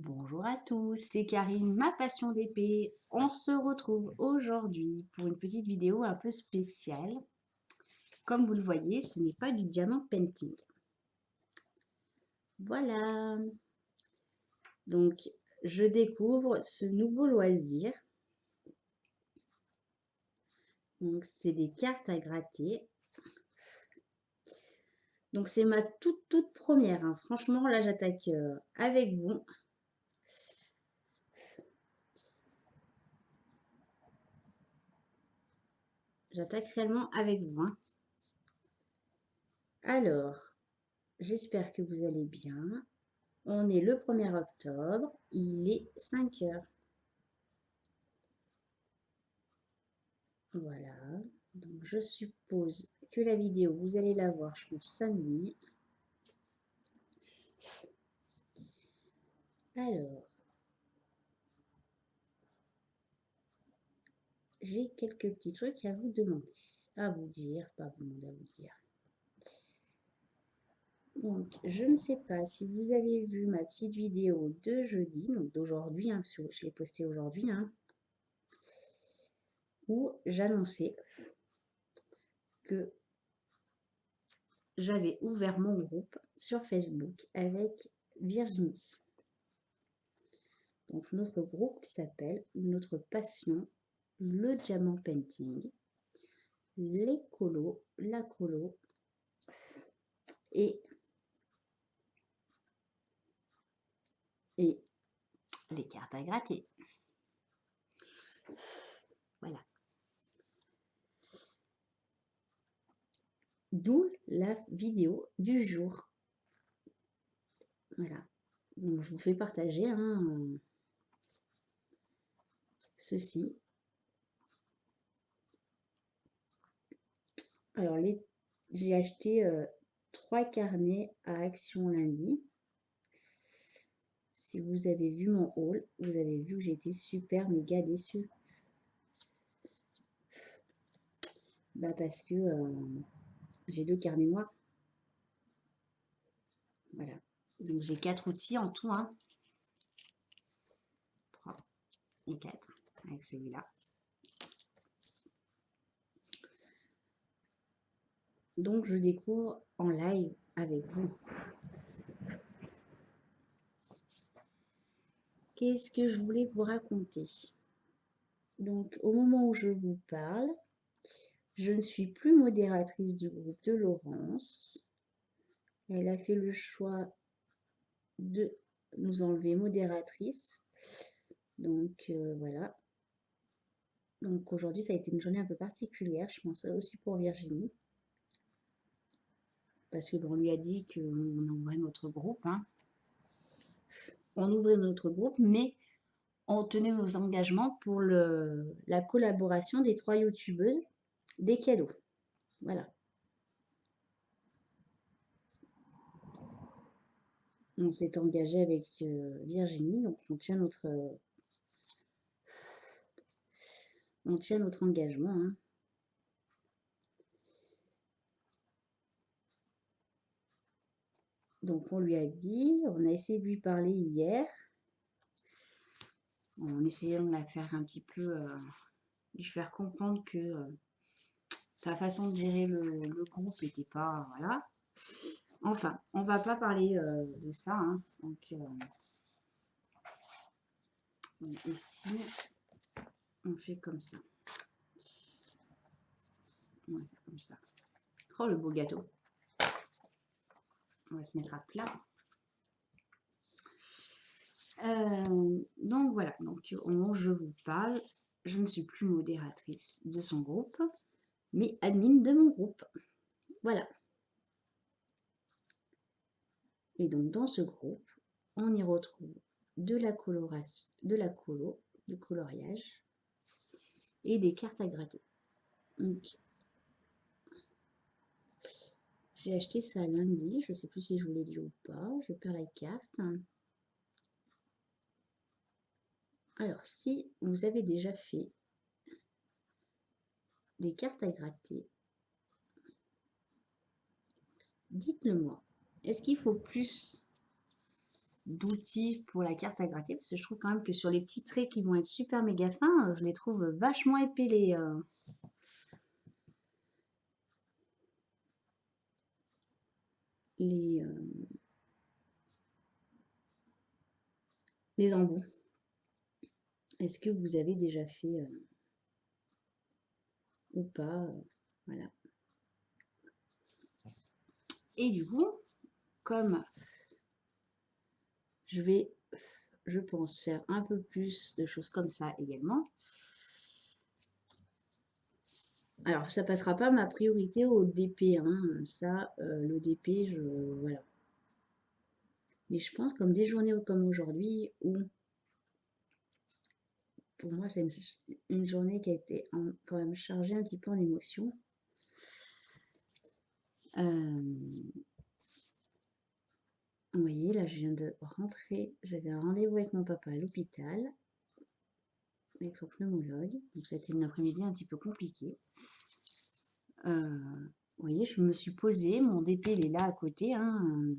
Bonjour à tous, c'est Karine, ma passion d'épée. On se retrouve aujourd'hui pour une petite vidéo un peu spéciale. Comme vous le voyez, ce n'est pas du diamant painting. Voilà. Donc, je découvre ce nouveau loisir. Donc, c'est des cartes à gratter. Donc, c'est ma toute première, hein. Franchement, là, j'attaque avec vous. J'attaque réellement avec vous, hein. Alors, j'espère que vous allez bien. On est le 1er octobre, il est 5 heures. Voilà, donc je suppose que la vidéo, vous allez la voir, je pense, samedi. Alors, j'ai quelques petits trucs à vous demander, à vous dire, pas à vous demander, à vous dire. Donc, je ne sais pas si vous avez vu ma petite vidéo de jeudi, donc d'aujourd'hui, hein, parce que je l'ai postée aujourd'hui, hein, où j'annonçais que j'avais ouvert mon groupe sur Facebook avec Virginie. Donc, notre groupe s'appelle Notre Passion, le Diamant Painting, les colos, la colo et les cartes à gratter. Voilà. D'où la vidéo du jour. Voilà. Donc, je vous fais partager ceci. Alors, j'ai acheté 3 carnets à Action lundi. Si vous avez vu mon haul, vous avez vu que j'étais super méga déçue. Bah parce que j'ai 2 carnets noirs. Voilà. Donc j'ai 4 outils en tout, hein. 3 et 4 avec celui-là. Donc je découvre en live avec vous. Qu'est-ce que je voulais vous raconter? Donc au moment où je vous parle, je ne suis plus modératrice du groupe de Laurence. Elle a fait le choix de nous enlever modératrice. Donc voilà. Donc aujourd'hui, ça a été une journée un peu particulière, je pense aussi pour Virginie. Parce qu'on lui a dit qu'on ouvrait notre groupe, hein. On ouvrait notre groupe, mais on tenait nos engagements pour la collaboration des 3 youtubeuses des cadeaux. Voilà. On s'est engagé avec Virginie, donc on tient notre engagement, hein. Donc on lui a dit, on a essayé de lui parler hier, en essayant de la faire un petit peu, lui faire comprendre que sa façon de gérer le groupe n'était pas, voilà. Enfin, on va pas parler de ça, hein. Donc ici, on fait comme ça. On va faire comme ça. Oh, le beau gâteau. On va se mettre à plat. Donc voilà, donc au moment où je vous parle, je ne suis plus modératrice de son groupe, mais admin de mon groupe. Voilà. Et donc dans ce groupe, on y retrouve de la coloration, de la colo, du coloriage et des cartes à gratter. Donc j'ai acheté ça lundi, je ne sais plus si je vous l'ai dit ou pas, je perds la carte. Alors si vous avez déjà fait des cartes à gratter, dites-le moi. Est-ce qu'il faut plus d'outils pour la carte à gratter, parce que je trouve quand même que sur les petits traits qui vont être super méga fins, je les trouve vachement épais les, les embouts. Est-ce que vous avez déjà fait ou pas voilà. Et du coup, comme je vais, je pense, faire un peu plus de choses comme ça également. Alors, ça passera pas ma priorité au DP, hein. Ça, le DP, voilà. Mais je pense comme des journées comme aujourd'hui, où pour moi, c'est une journée qui a été quand même chargée un petit peu en émotions. Vous voyez, là, je viens de rentrer. J'avais un rendez-vous avec mon papa à l'hôpital, avec son pneumologue. Donc, ça a été une après-midi un petit peu compliquée. Vous voyez, je me suis posée. Mon DP, il est là à côté, hein.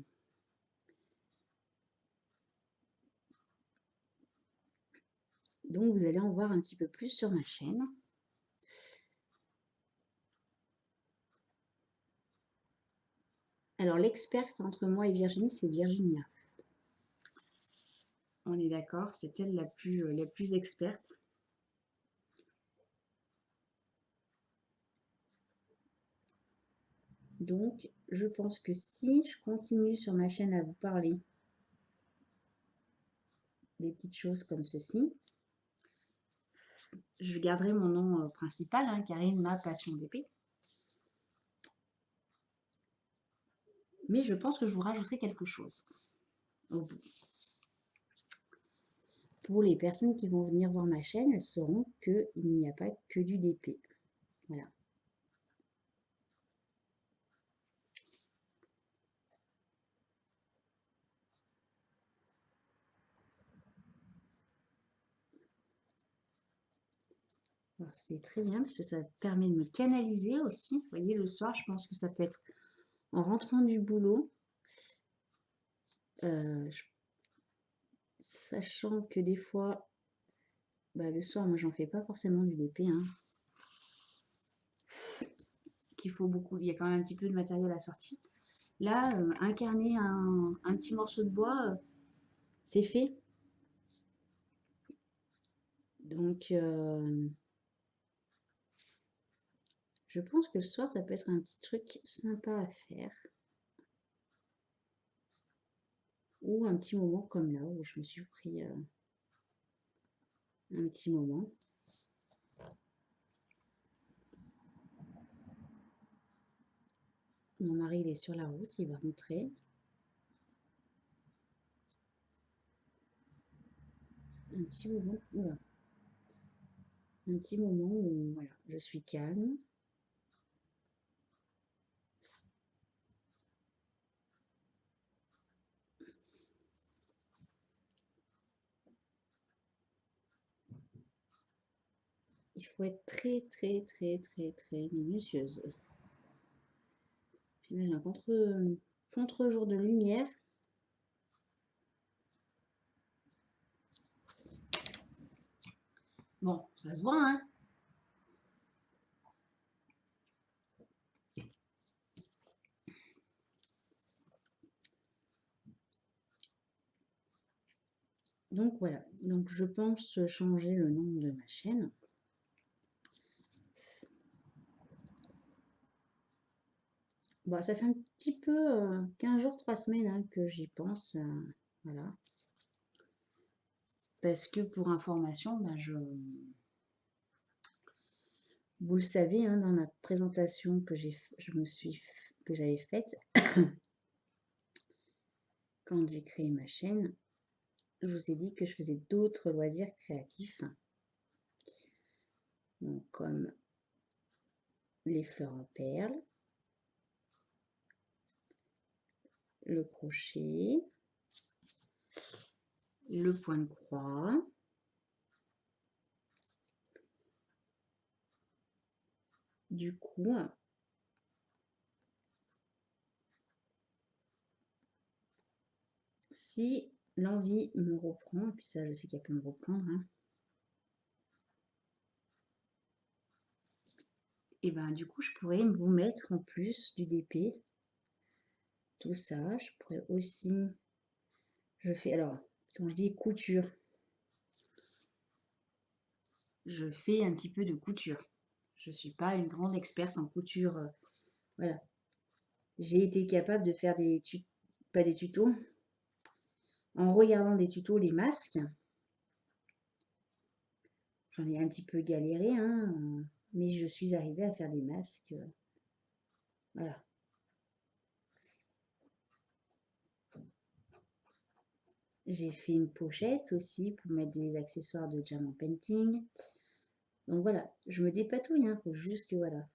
Donc, vous allez en voir un petit peu plus sur ma chaîne. Alors, l'experte entre moi et Virginie, c'est Virginia. On est d'accord, c'est elle la plus experte. Donc, je pense que si je continue sur ma chaîne à vous parler des petites choses comme ceci, je garderai mon nom principal, hein, Karine, ma passion d'épée. Mais je pense que je vous rajouterai quelque chose au bout. Pour les personnes qui vont venir voir ma chaîne, elles sauront qu'il n'y a pas que du DP. Voilà. C'est très bien parce que ça permet de me canaliser aussi. Vous voyez, le soir, je pense que ça peut être en rentrant du boulot. Sachant que des fois, le soir, moi, j'en fais pas forcément du DP. Hein. Qu'il faut beaucoup. Il y a quand même un petit peu de matériel à sortir. Là, incarner un petit morceau de bois, c'est fait. Donc, je pense que le soir, ça peut être un petit truc sympa à faire. Ou un petit moment comme là, où je me suis pris un petit moment. Mon mari, il est sur la route, il va rentrer. Un petit moment, oula. Un petit moment où voilà, je suis calme. Il faut être très, très, très, très, très minutieuse. Puis là, j'ai un contre-jour de lumière. Bon, ça se voit, hein. Donc voilà, donc je pense changer le nom de ma chaîne. Bon, ça fait un petit peu 15 jours, 3 semaines hein, que j'y pense. Voilà. Parce que pour information, vous le savez, hein, dans ma présentation que j'avais faite quand j'ai créé ma chaîne, je vous ai dit que je faisais d'autres loisirs créatifs. Donc comme les fleurs en perles, le crochet, le point de croix, du coup, si l'envie me reprend, et puis ça, je sais qu'elle peut me reprendre, hein. Et ben, du coup, je pourrais vous mettre en plus du DP, tout ça. Je pourrais aussi, je fais, alors, quand je dis couture, je fais un petit peu de couture. Je suis pas une grande experte en couture, voilà. J'ai été capable de faire des tutos, pas des tutos, en regardant des tutos, les masques. J'en ai un petit peu galéré, hein, mais je suis arrivée à faire des masques, voilà. J'ai fait une pochette aussi pour mettre des accessoires de diamant painting. Donc voilà, je me dépatouille, hein, faut juste que voilà.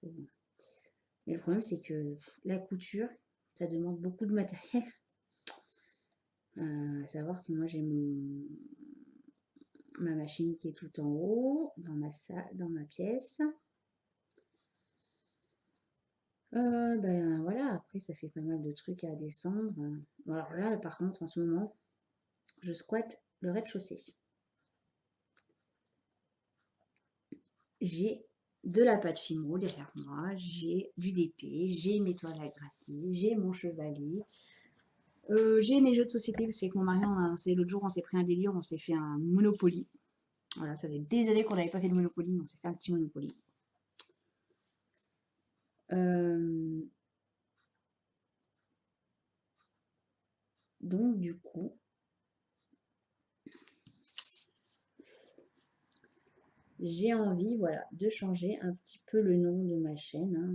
Mais le problème, c'est que la couture, ça demande beaucoup de matériel. À savoir que moi, j'ai ma machine qui est tout en haut, dans ma salle, dans ma pièce. Ben voilà, après, ça fait pas mal de trucs à descendre. Alors là, par contre, en ce moment, je squatte le rez-de-chaussée. J'ai de la pâte Fimo derrière moi, j'ai du DP, j'ai mes toiles à gratter, j'ai mon chevalet, j'ai mes jeux de société parce qu'avec mon mari, l'autre jour, on s'est pris un délire, on s'est fait un Monopoly. Voilà, ça fait des années qu'on n'avait pas fait de Monopoly, mais on s'est fait un petit Monopoly. Donc du coup, j'ai envie, voilà, de changer un petit peu le nom de ma chaîne, hein.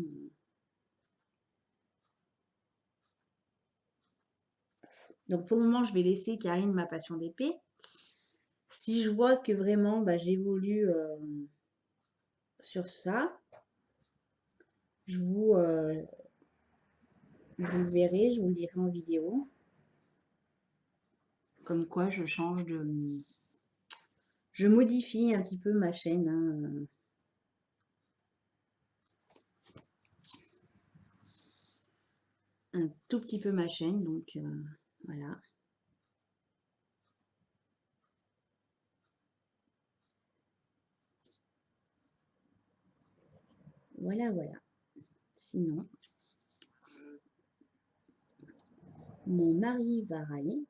Donc pour le moment, je vais laisser Karine ma passion d'épée. Si je vois que vraiment bah, j'évolue sur ça, je vous verrai, je vous le dirai en vidéo. Comme quoi je change de... Je modifie un petit peu ma chaîne, hein. Un tout petit peu ma chaîne, donc voilà. Voilà, voilà. Sinon, mon mari va râler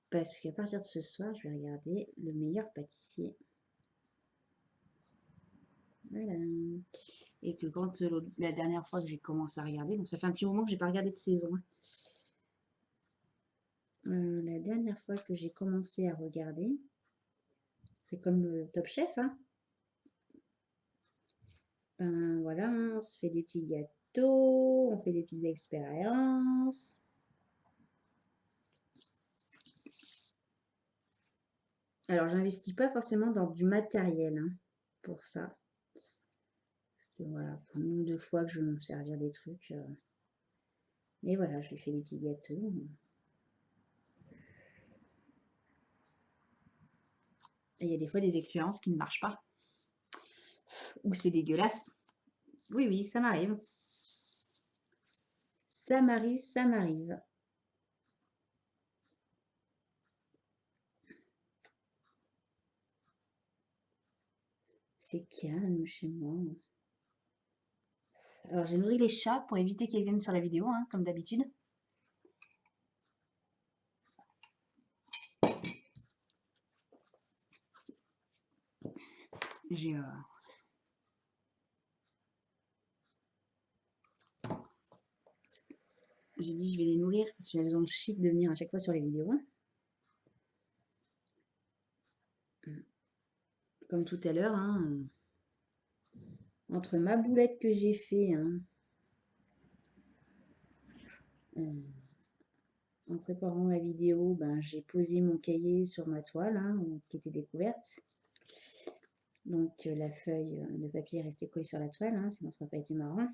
parce qu'à partir de ce soir, je vais regarder Le Meilleur Pâtissier. Voilà. Et que quand la dernière fois que j'ai commencé à regarder, donc ça fait un petit moment que j'ai pas regardé de saison, hein. La dernière fois que j'ai commencé à regarder, c'est comme Top Chef, hein. Ben voilà, on se fait des petits gâteaux, on fait des petites expériences. Alors, j'investis pas forcément dans du matériel, hein, pour ça. Parce que voilà, pour une ou deux fois que je vais me servir des trucs. Mais voilà, je lui fais des petits gâteaux. Et il y a des fois des expériences qui ne marchent pas. Ou c'est dégueulasse. Oui, oui, ça m'arrive. Ça m'arrive, ça m'arrive. C'est calme chez moi. Alors, j'ai nourri les chats pour éviter qu'ils viennent sur la vidéo, hein, comme d'habitude. J'ai dit je vais les nourrir parce qu'elles ont le chic de venir à chaque fois sur les vidéos. Comme tout à l'heure, hein, entre ma boulette que j'ai fait, hein, en préparant la vidéo, ben, j'ai posé mon cahier sur ma toile, hein, qui était découverte. Donc la feuille de papier est restée collée sur la toile, hein, sinon ça n'aurait pas été marrant.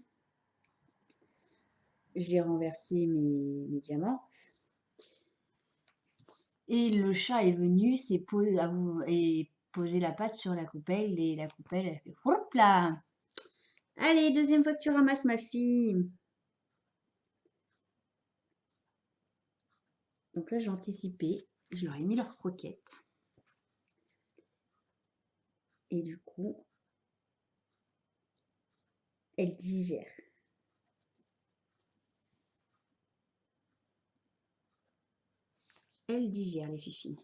J'ai renversé mes diamants. Et le chat est venu, et posé la patte sur la coupelle, et la coupelle, elle fait hop là! Allez, deuxième fois que tu ramasses, ma fille. Donc là, j'ai anticipé. Je leur ai mis leurs croquettes. Et du coup, elles digèrent. Elles digèrent, les fifines.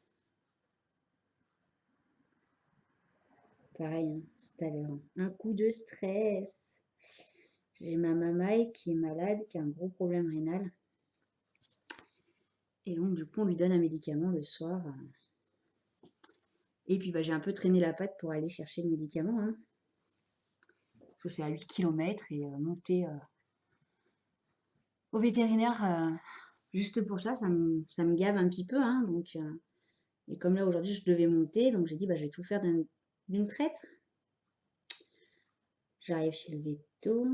Pareil, hein, c'est à l'heure. Un coup de stress. J'ai ma maman qui est malade, qui a un gros problème rénal. Et donc, du coup, on lui donne un médicament le soir. Et puis, bah, j'ai un peu traîné la patte pour aller chercher le médicament. Hein. Parce que c'est à 8 km et monter au vétérinaire, juste pour ça, ça me gave un petit peu. Hein, donc, et comme là, aujourd'hui, je devais monter, donc j'ai dit, bah, je vais tout faire d'une traite. J'arrive chez le veto.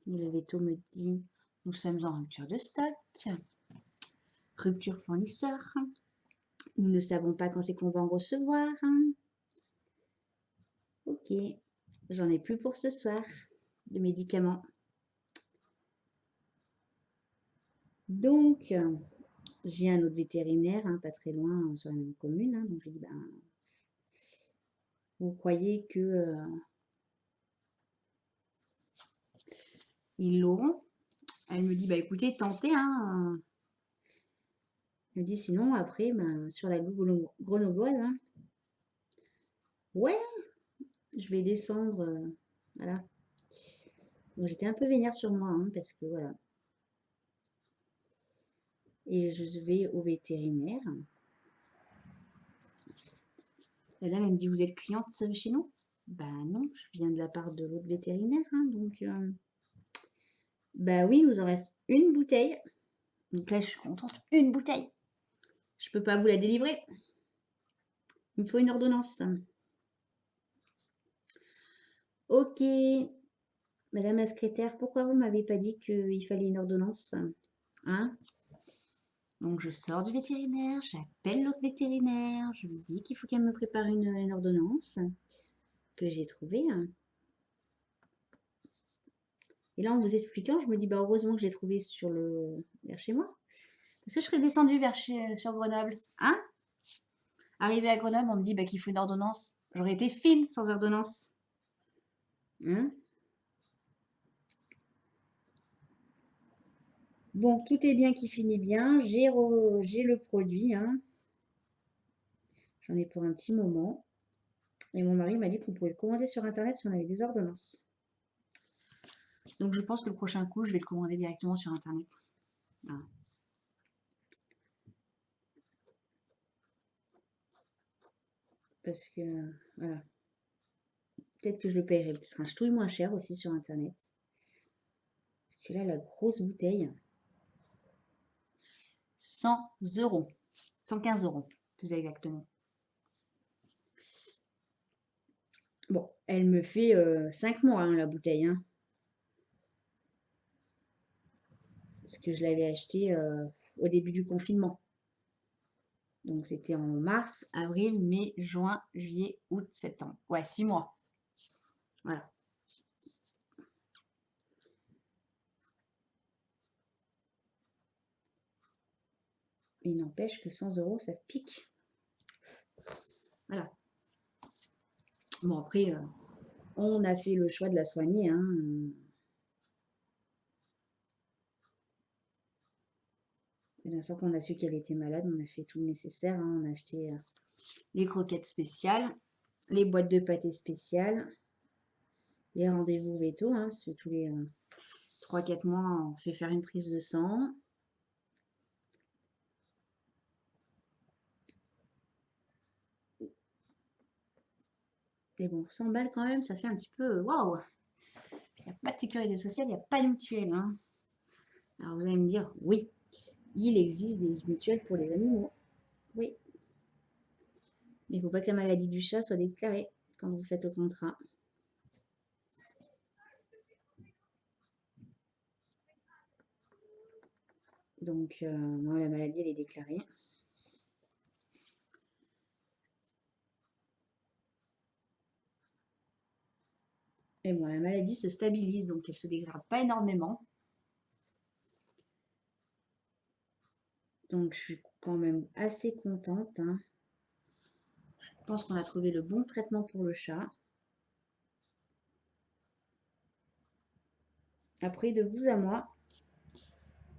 Le veto me dit, nous sommes en rupture de stock. Rupture fournisseur. Nous ne savons pas quand c'est qu'on va en recevoir. Ok, j'en ai plus pour ce soir de médicaments. Donc, j'ai un autre vétérinaire, hein, pas très loin, sur la même commune. Hein, donc, je lui dis, ben, vous croyez que ils l'auront? Elle me dit, bah écoutez, tentez. Hein. Elle me dit, sinon, après, ben, sur la grenobloise, hein, ouais, je vais descendre. Voilà. Donc, j'étais un peu vénère sur moi, hein, parce que voilà. Et je vais au vétérinaire. La dame, elle me dit, vous êtes cliente chez nous? Ben non, je viens de la part de l'autre vétérinaire. Hein, donc, bah oui, il nous en reste une bouteille. Donc là, je suis contente. Une bouteille. Je peux pas vous la délivrer. Il me faut une ordonnance. Ok. Madame la secrétaire, pourquoi vous m'avez pas dit qu'il fallait une ordonnance? Hein? Donc je sors du vétérinaire, j'appelle l'autre vétérinaire, je lui dis qu'il faut qu'elle me prépare une ordonnance que j'ai trouvée. Et là, en vous expliquant, je me dis, bah heureusement que j'ai trouvé vers chez moi. Parce que je serais descendue sur Grenoble. Hein? Arrivé à Grenoble, on me dit bah, qu'il faut une ordonnance. J'aurais été fine sans ordonnance. Hein? Bon, tout est bien qui finit bien. J'ai le produit. Hein. J'en ai pour un petit moment. Et mon mari m'a dit qu'on pouvait le commander sur Internet si on avait des ordonnances. Donc je pense que le prochain coup, je vais le commander directement sur Internet. Voilà. Parce que, voilà. Peut-être que je le paierai peut-être un ch'touille moins cher aussi sur Internet. Parce que là, la grosse bouteille, 100 euros. 115 euros, plus exactement. Bon, elle me fait 5 mois, hein, la bouteille. Hein. Parce que je l'avais acheté au début du confinement. Donc, c'était en mars, avril, mai, juin, juillet, août, septembre. Ouais, 6 mois. Voilà. Il n'empêche que 100 euros, ça pique. Voilà. Bon, après, on a fait le choix de la soigner. Hein. Dès l'instant qu'on a su qu'elle était malade, on a fait tout le nécessaire. Hein. On a acheté les croquettes spéciales, les boîtes de pâté spéciales, les rendez-vous veto. Hein, parce que tous les 3-4 mois, on fait faire une prise de sang. Et bon, 100 balles quand même, ça fait un petit peu waouh! Il n'y a pas de sécurité sociale, il n'y a pas de mutuelle. Hein. Alors vous allez me dire, oui, il existe des mutuelles pour les animaux. Oui. Mais il ne faut pas que la maladie du chat soit déclarée quand vous faites le contrat. Donc, moi, la maladie, elle est déclarée. Et bon, la maladie se stabilise, donc elle ne se dégrade pas énormément. Donc, je suis quand même assez contente, hein. Je pense qu'on a trouvé le bon traitement pour le chat. Après, de vous à moi,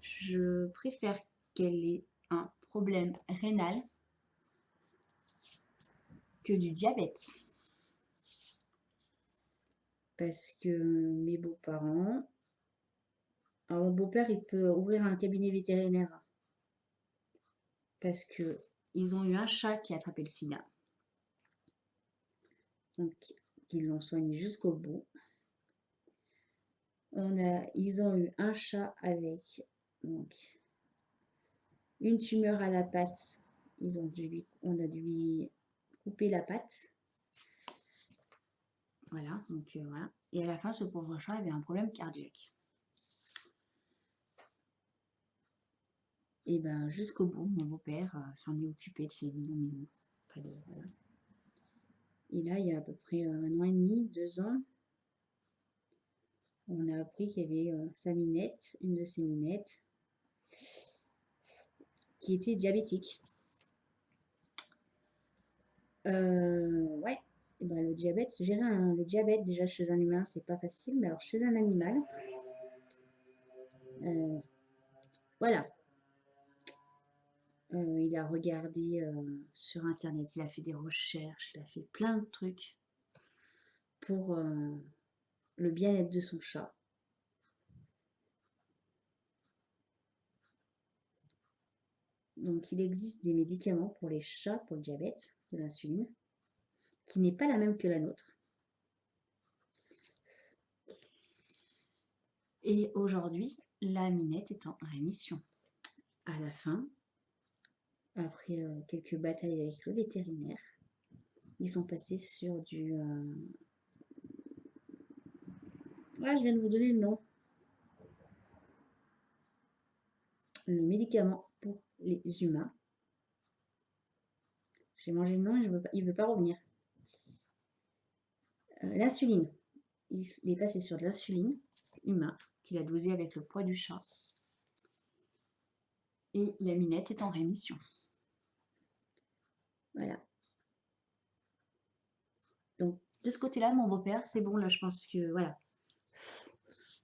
je préfère qu'elle ait un problème rénal que du diabète. Parce que mes beaux-parents... Alors, mon beau-père, il peut ouvrir un cabinet vétérinaire parce que ils ont eu un chat qui a attrapé le sida. Donc, ils l'ont soigné jusqu'au bout. Ils ont eu un chat avec donc, une tumeur à la patte. On a dû lui couper la patte. Voilà, donc voilà. Et à la fin, ce pauvre chat avait un problème cardiaque. Et ben jusqu'au bout, mon beau-père s'en est occupé de ses millions. Voilà. Et là, il y a à peu près 1 an et demi, 2 ans, on a appris qu'il y avait sa minette, une de ses minettes, qui était diabétique. Ouais, et ben, le diabète, gérer le diabète déjà chez un humain, c'est pas facile, mais alors chez un animal, voilà. Il a regardé sur internet, il a fait des recherches, il a fait plein de trucs pour le bien-être de son chat. Donc il existe des médicaments pour les chats pour le diabète, de l'insuline, qui n'est pas la même que la nôtre. Et aujourd'hui, la minette est en rémission. À la fin, après quelques batailles avec le vétérinaire, ils sont passés sur du... Ah, je viens de vous donner le nom. Le médicament pour les humains. J'ai mangé le nom et il ne veut pas revenir. L'insuline. Il est passé sur de l'insuline humain qu'il a dosé avec le poids du chat. Et la minette est en rémission. Voilà. Donc, de ce côté-là, mon beau-père, c'est bon, là, je pense que, voilà.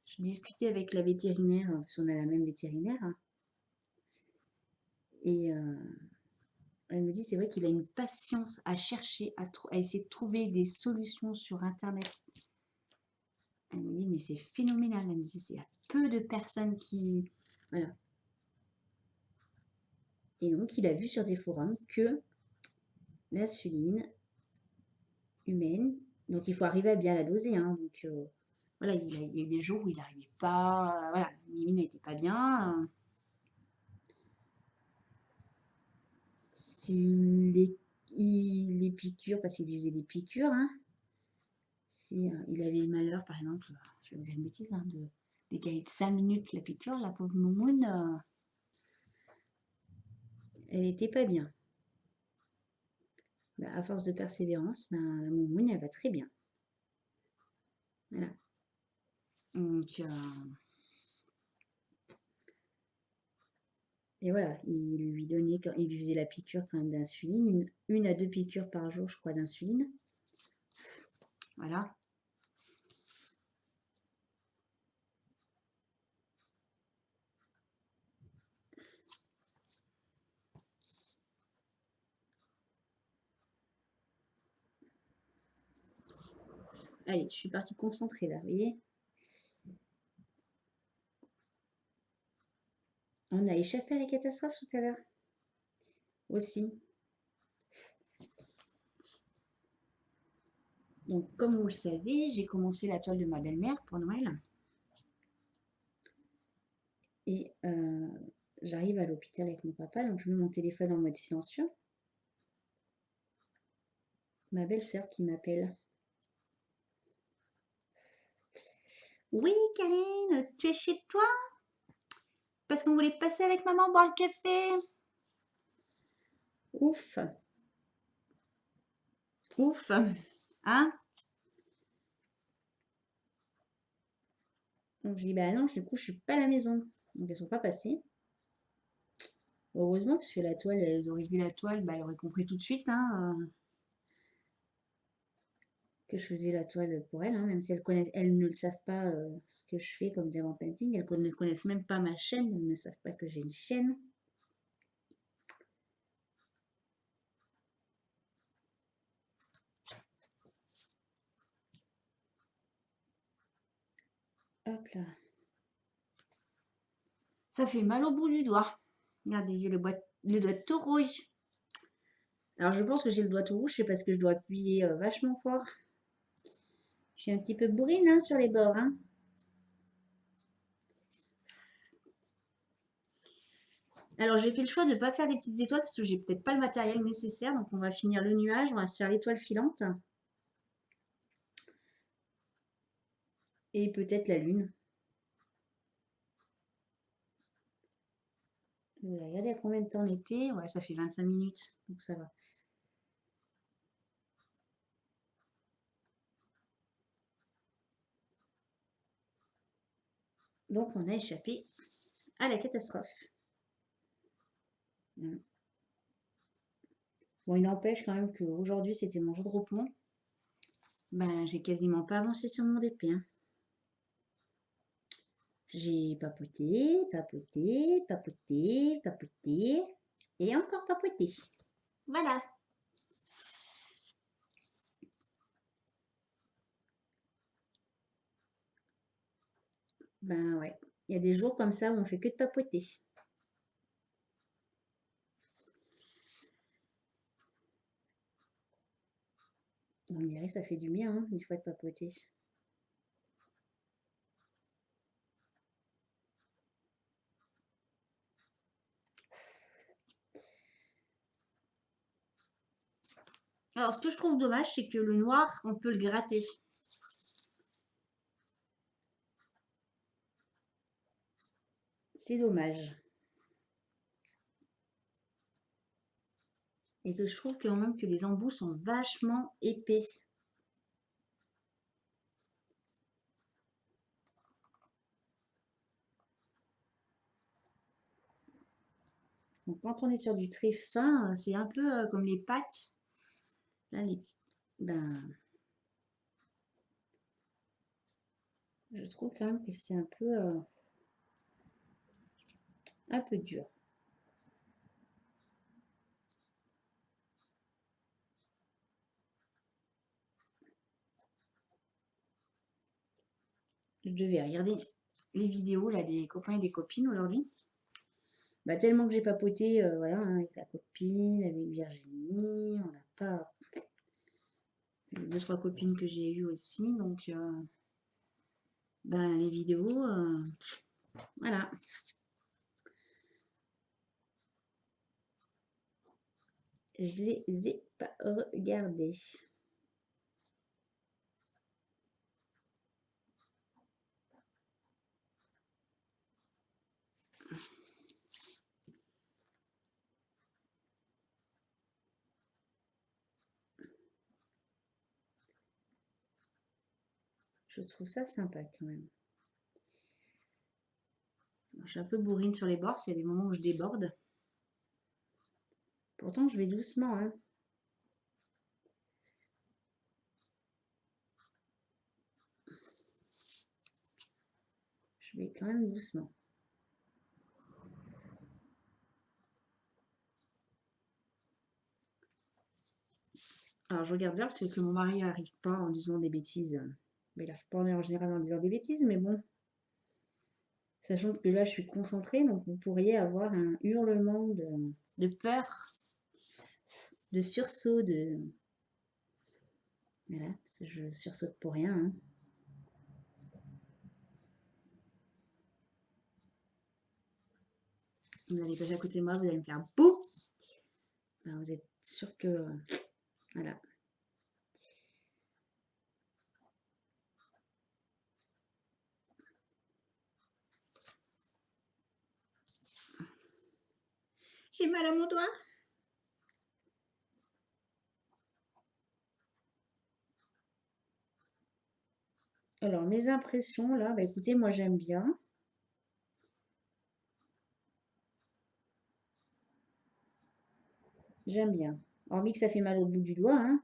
Je discutais avec la vétérinaire, parce qu'on a la même vétérinaire, hein, et elle me dit, c'est vrai qu'il a une patience à chercher, à essayer de trouver des solutions sur Internet. Elle me dit, mais c'est phénoménal. Elle me dit, il y a peu de personnes qui... Voilà. Et donc, il a vu sur des forums que l'insuline humaine, donc il faut arriver à bien la doser, hein, donc voilà, il y a eu des jours où il n'arrivait pas, voilà, Mimi n'était pas bien. Les piqûres, parce qu'il lui faisait des piqûres, hein, si il avait le malheur, par exemple, je vais vous dire une bêtise, hein, de décaler de 5 minutes la piqûre, la pauvre Moumoune, elle n'était pas bien. Bah, à force de persévérance, ben, la Moumoune, elle va très bien. Voilà. Donc, et voilà, il lui faisait la piqûre quand même d'insuline, une à 2 piqûres par jour, je crois, d'insuline. Voilà. Allez, je suis partie concentrée là, vous voyez. On a échappé à la catastrophe tout à l'heure. Aussi. Donc, comme vous le savez, j'ai commencé la toile de ma belle-mère pour Noël. Et j'arrive à l'hôpital avec mon papa, donc je mets mon téléphone en mode silencieux. Ma belle-sœur qui m'appelle. Oui, Karine, tu es chez toi? Parce qu'on voulait passer avec maman boire le café. Ouf. Ouf. Hein? Donc je dis, bah non, du coup, je suis pas à la maison. Donc elles sont pas passées. Heureusement, parce que la toile, elles auraient vu la toile, bah, elles auraient compris tout de suite hein, que je faisais la toile pour elles, hein, même si elles ne le savent pas ce que je fais comme diamant painting. Elles ne connaissent même pas ma chaîne, elles ne savent pas que j'ai une chaîne. Hop là. Ça fait mal au bout du doigt. Regardez, j'ai le doigt tout rouge. Alors je pense que j'ai le doigt tout rouge, c'est parce que je dois appuyer vachement fort. Je suis un petit peu bourrine hein, sur les bords. Hein. Alors j'ai fait le choix de ne pas faire des petites étoiles parce que j'ai peut-être pas le matériel nécessaire. Donc on va finir le nuage, on va se faire l'étoile filante. Et peut-être la lune. Je vais regarder à combien de temps on était. Ouais, ça fait 25 minutes, donc ça va. Donc on a échappé à la catastrophe. Bon, il n'empêche quand même qu'aujourd'hui c'était mon jour de repos. Ben, j'ai quasiment pas avancé sur mon DP. Hein. J'ai papoté, papoté, papoté, papoté et encore papoté. Voilà. Ben ouais, il y a des jours comme ça où on fait que de papoter. On dirait que ça fait du bien, hein, une fois de papoter. Alors, ce que je trouve dommage, c'est que le noir, on peut le gratter. C'est dommage. Et que je trouve quand même que les embouts sont vachement épais. Donc, quand on est sur du très fin, c'est un peu comme les pâtes. Là, ben, je trouve quand même que c'est un peu dur. Je devais regarder les vidéos là, des copains et des copines aujourd'hui. Bah, tellement que j'ai papoté voilà, hein, avec la copine, avec Virginie, on n'a pas... Deux, trois copines que j'ai eues aussi, donc ben, les vidéos, voilà. Je les ai pas regardées. Je trouve ça sympa quand même. Je suis un peu bourrine sur les bords, il y a des moments où je déborde. Pourtant, je vais doucement. Hein. Je vais quand même doucement. Alors, je regarde l'heure, c'est que mon mari n'arrive pas en disant des bêtises. Mais il n'arrive pas en général en disant des bêtises, mais bon. Sachant que là, je suis concentrée, donc vous pourriez avoir un hurlement de peur, de sursaut, de... Voilà, je sursaute pour rien. Hein. Vous allez passer à côté de moi, vous allez me faire bouh. Alors, vous êtes sûr que... Voilà. J'ai mal à mon doigt. Alors, mes impressions, là, bah, écoutez, moi j'aime bien. J'aime bien. Hormis que ça fait mal au bout du doigt, hein.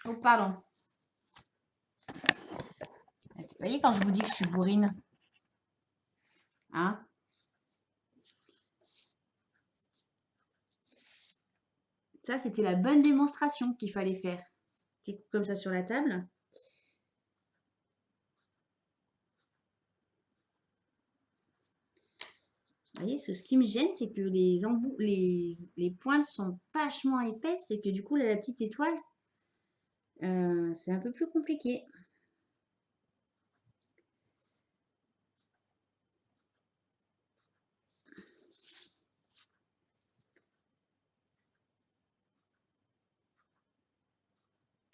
Oh, pardon. Vous voyez quand je vous dis que je suis bourrine, hein? Ça, c'était la bonne démonstration qu'il fallait faire. Petit coup comme ça sur la table. Vous voyez, ce qui me gêne, c'est que les pointes sont vachement épaisses et que du coup, là, la petite étoile, c'est un peu plus compliqué.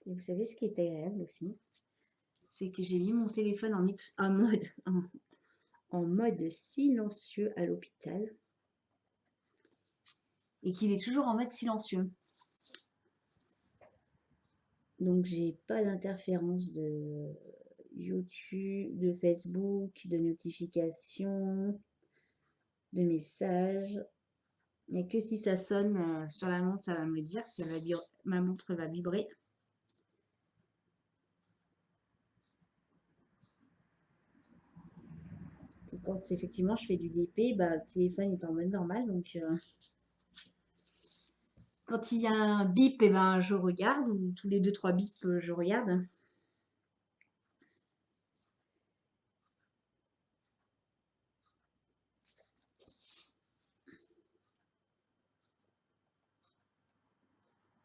Et vous savez ce qui est agréable aussi, c'est que j'ai mis mon téléphone en mode silencieux à l'hôpital et qu'il est toujours en mode silencieux. Donc j'ai pas d'interférence de YouTube, de Facebook, de notifications, de messages. Et que si ça sonne sur la montre, ça va me le dire, parce que ma montre va vibrer. Et quand effectivement je fais du DP, bah, le téléphone est en mode normal, donc quand il y a un bip, et ben, je regarde, ou tous les 2-3 bips, je regarde.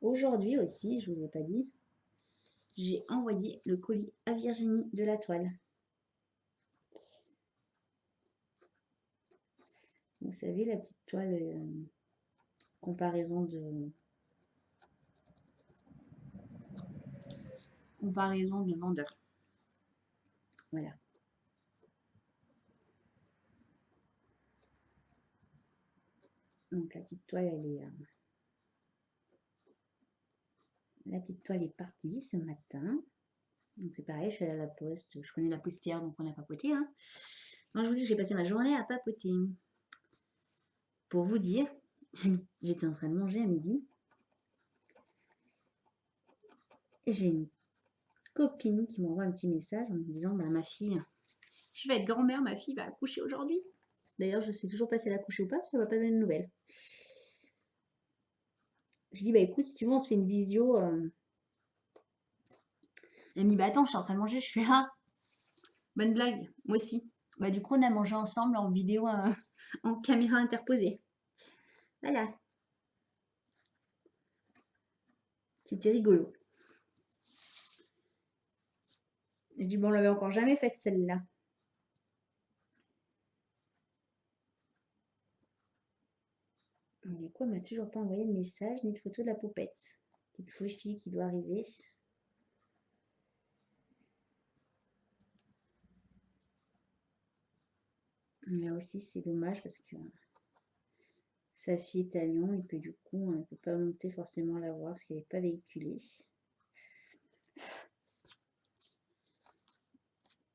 Aujourd'hui aussi, je vous ai pas dit, j'ai envoyé le colis à Virginie de la Toile. Vous savez, la petite toile comparaison de vendeur. Voilà. Donc la petite toile, la petite toile est partie ce matin. Donc c'est pareil, je suis allée à la poste. Je connais la postière, donc on a papoté. Hein. Donc je vous dis que j'ai passé ma journée à papoter. Pour vous dire, j'étais en train de manger à midi. J'ai une copine qui m'envoie un petit message en me disant, bah, ma fille, je vais être grand-mère, ma fille va accoucher aujourd'hui. D'ailleurs, je sais toujours pas si elle a accouché ou pas, parce qu'elle m'a pas donné de nouvelles. Je dis, bah écoute, si tu veux, on se fait une visio. Elle me dit, bah attends, je suis en train de manger. Je fais, ah, bonne blague, moi aussi. Bah du coup, on a mangé ensemble en vidéo, en caméra interposée. Voilà. C'était rigolo. Je dis, bon, on l'avait encore jamais faite celle-là. Du coup, elle m'a toujours pas envoyé de message ni de photo de la poupette. Petite fauchille qui doit arriver. Là aussi, c'est dommage parce que sa fille est à Lyon et que du coup, on ne peut pas monter forcément la voir parce qu'elle n'est pas véhiculée.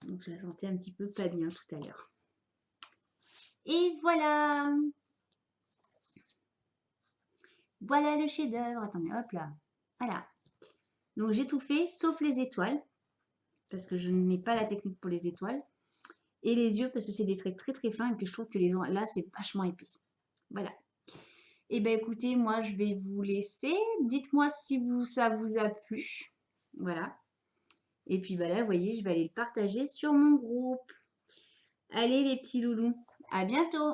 Donc, je la sentais un petit peu pas bien tout à l'heure. Et voilà! Voilà le chef-d'œuvre. Attendez, hop là. Voilà. Donc, j'ai tout fait, sauf les étoiles, parce que je n'ai pas la technique pour les étoiles. Et les yeux, parce que c'est des traits très très fins et que je trouve que là, c'est vachement épais. Voilà. Et bien, écoutez, moi, je vais vous laisser. Dites-moi si ça vous a plu. Voilà. Et puis, bah là, vous voyez, je vais aller le partager sur mon groupe. Allez, les petits loulous. À bientôt!